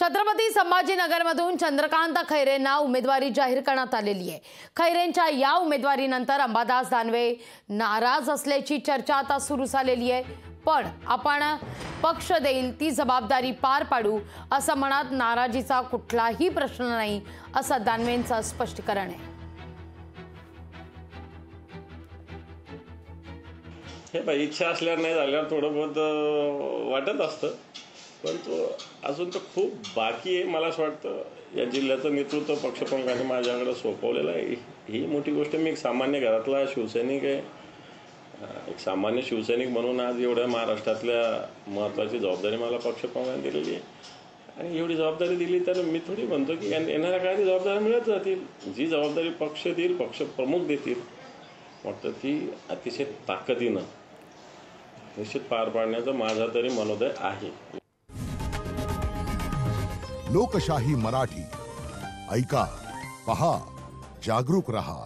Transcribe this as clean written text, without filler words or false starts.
छत्रपती संभाजीनगरमधून चंद्रकांत खैरेंना उमेदवारी जाहीर करण्यात आलेली आहे। खैरेंच्या या उमेदवारीनंतर अंबादास दानवे नाराज असल्याची चर्चा आता सुरू झालेली आहे। पण आपण पक्ष देईल ती जबाबदारी पार पाडू असं म्हणत नाराजीचा कुठलाही प्रश्न नाही असं दानवेंचं स्पष्टीकरण आहे। हे इच्छा असल्यावर नाही झाल्यावर थोडं बहुत वाटत असतं, पण तो अजून तर खूप बाकी आहे। मला असं वाटतं या जिल्ह्याचं नेतृत्व पक्षप्रमुखांनी माझ्याकडे सोपवलेलं आहे। ही मोठी गोष्ट। मी एक सामान्य घरातला शिवसैनिक आहे। एक सामान्य शिवसैनिक म्हणून आज एवढ्या महाराष्ट्रातल्या महत्त्वाची जबाबदारी मला पक्षप्रमुखांनी दिलेली आहे आणि एवढी जबाबदारी दिली तर मी थोडी म्हणतो की येणाऱ्या काळात जबाबदारी मिळत जातील। जी जबाबदारी पक्ष देईल, पक्षप्रमुख देतील, वाटतं ती अतिशय ताकदीनं निश्चित पार पाडण्याचा माझा तरी मनोदय आहे। लोकशाही मराठी ऐका, पहा, जागरूक रहा।